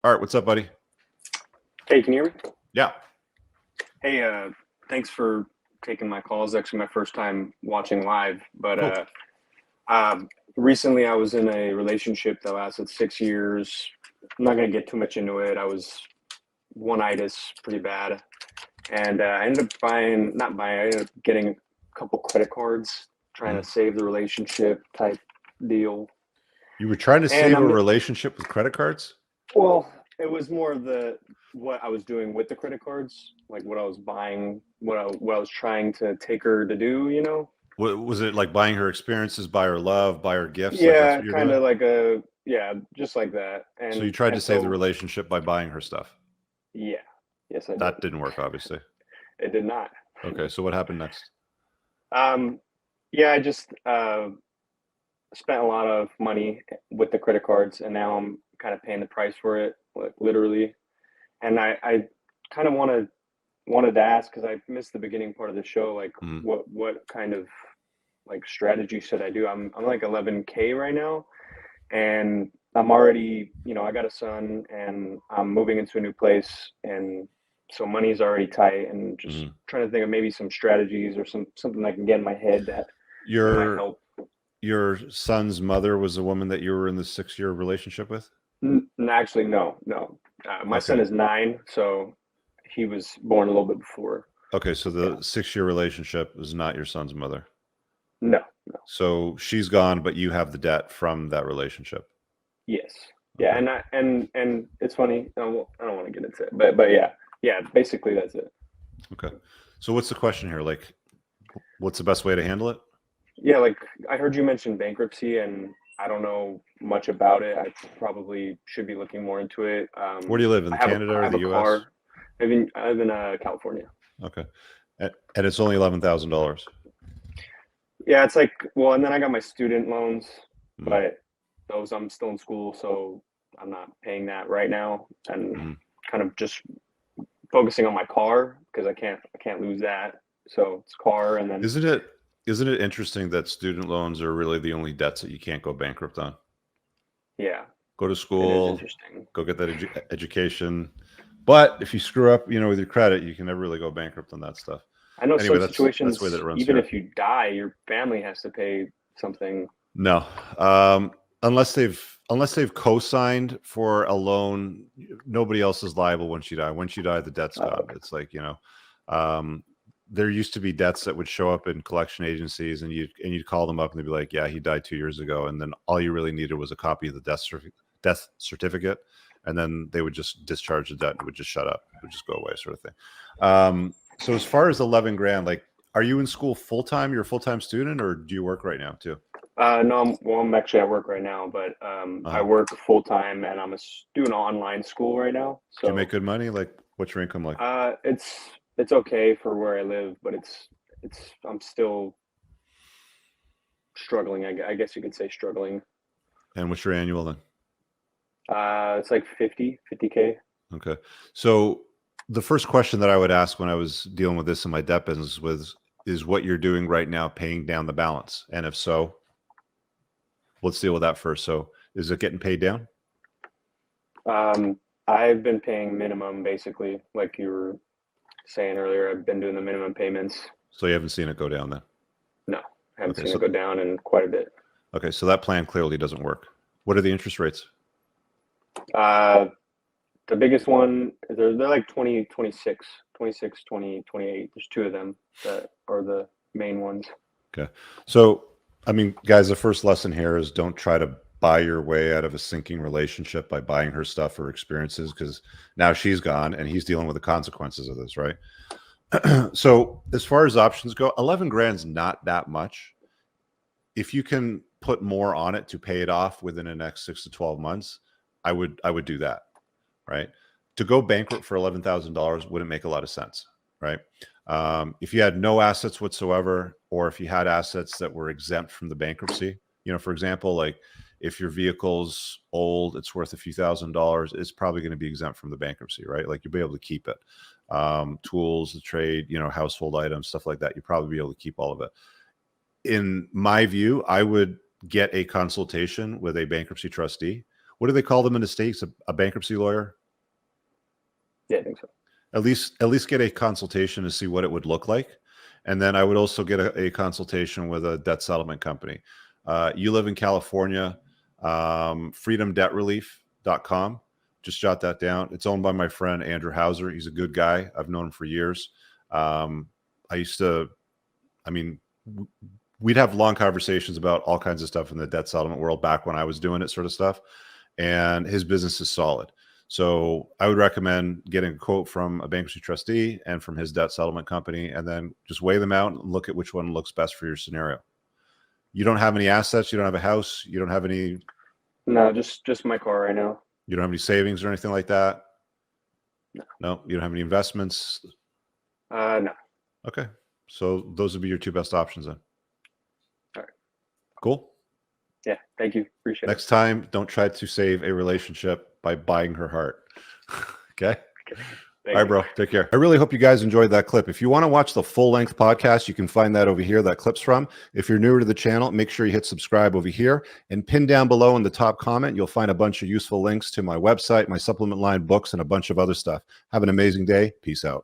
All right, what's up, buddy? Hey, can you hear me? Yeah, Hey, thanks for taking my call. It's actually my first time watching live, but cool. uh, recently I was in a relationship that lasted 6 years. I'm not gonna get too much into it. I was one-itis pretty bad, and I ended up not buying, I ended up getting a couple credit cards, trying Mhm. to save the relationship type deal. You were trying to And save a I'm relationship with credit cards? Well, it was more of the what I was doing with the credit cards, like what I was buying, what I was trying to take her to do, you know? Was it like buying her experiences, buy her love, buy her gifts? Like that's Yeah, what you're kind doing? of like a yeah, just like that. So you And tried to and save the so relationship by buying her stuff. yeah, yes I did. That didn't work, obviously. It did not. Okay, so what happened next? Um yeah, I just spent a lot of money with the credit cards and now I'm kind of paying the price for it, like literally. And I kind of wanted to ask because I missed the beginning part of the show, like Mhm. what kind of like strategy should I do? I'm like 11K right now, and I'm already, I got a son, and I'm moving into a new place, and so money's already tight, and just Mhm. trying to think of maybe some strategies or something I can get in my head that might Your help. your son's mother was the woman that you were in the 6-year relationship with? Actually, no, no. My son Okay. is 9, so he was born a little bit before. Okay, so Yeah, the 6-year relationship was not your son's mother. no, no. So she's gone, but you have the debt from that relationship. Yes. Yeah, Okay. and it's funny. I don't want to get into it, but yeah, yeah. Basically, that's it. Okay. So what's the question here? Like, what's the best way to handle it? Yeah, like I heard you mention bankruptcy, and I don't know much about it. I probably should be looking more into it. Where do you live, in Canada I or have the a US? car. I live in California. Okay. And it's only $11,000. Yeah, it's like well, and then I got my student loans, Mm-hmm. but those I'm still in school, so I'm not paying that right now, and Mm-hmm. kind of just focusing on my car because I can't lose that. So it's car, and then Isn't it isn't it interesting that student loans are really the only debts that you can't go bankrupt on? yeah, Go to it is school, interesting. go get that education. But if you screw up, with your credit, you can never really go bankrupt on that stuff. I know Anyway, some that's the way that it situations, runs even here. if you die, your family has to pay something. No, um, unless they've co-signed for a loan, nobody else is liable once you die. Once you die, the debt's gone. Okay. It's like um, there used to be debts that would show up in collection agencies, and you'd call them up, and they'd be like, "Yeah, he died 2 years ago," and then all you really needed was a copy of the death certificate, and then they would just discharge the debt, and it would just shut up, it would just go away, sort of thing. So as far as 11 grand, like, are you in school full time? You're a full time student, or do you work right now too? No, I'm actually at work right now, but I Uh-huh. work full time and doing online school right now. Do you make So good money? Like, what's your income like? it's okay for where I live, but it's I'm still struggling. I guess you could say struggling. And what's your annual then? It's like 50K. Okay. So the first question that I would ask when I was dealing with this in my debt business was, is what you're doing right now paying down the balance? And if so, let's deal with that first. So is it getting paid down? I've been paying minimum basically, like you were saying earlier. I've been doing the minimum payments. So you haven't seen it go down then? No, I haven't Okay. seen it So, go down in quite a bit. okay. So that plan clearly doesn't work. What are the interest rates? Uh, the biggest one, they're like 20, 26, 26, 20, 28. There's two of them that are the main ones. Okay. So, I mean, guys, the first lesson here is don't try to buy your way out of a sinking relationship by buying her stuff or experiences, because now she's gone and he's dealing with the consequences of this, right? So, as far as options go, 11 grand's not that much. If you can put more on it to pay it off within the next 6 to 12 months, I would do that, right? To go bankrupt for $11,000 wouldn't make a lot of sense, right? If you had no assets whatsoever, or if you had assets that were exempt from the bankruptcy, for example, like if your vehicle's old, it's worth a few $1,000s, it's probably going to be exempt from the bankruptcy, right? Like you'll be able to keep it. Tools, the trade, household items, stuff like that, you'll probably be able to keep all of it. In my view, I would get a consultation with a bankruptcy trustee. what do they call them in the States? A bankruptcy lawyer? Yeah, I think so. At least get a consultation to see what it would look like. And then I would also get a consultation with a debt settlement company. You live in California, freedomdebtrelief.com. Just jot that down. It's owned by my friend Andrew Hauser. He's a good guy. I've known him for years. We'd have long conversations about all kinds of stuff in the debt settlement world back when I was doing it, sort of stuff. And his business is solid. So I would recommend getting a quote from a bankruptcy trustee and from his debt settlement company, and then just weigh them out and look at which one looks best for your scenario. You don't have any assets. You don't have a house. You don't have any. No, just my car right now. You don't have any savings or anything like that. No. You don't have any investments. No. Okay, so those would be your two best options then. All right. Cool. Yeah. Thank you. Appreciate it. Next time, don't try to save a relationship by buying her heart. Okay. All right, bro. Take care. I really hope you guys enjoyed that clip. If you want to watch the full-length podcast, you can find that over here, that clip's from. If you're newer to the channel, make sure you hit subscribe over here, and pin down below in the top comment, you'll find a bunch of useful links to my website, my supplement line, books, and a bunch of other stuff. Have an amazing day. Peace out.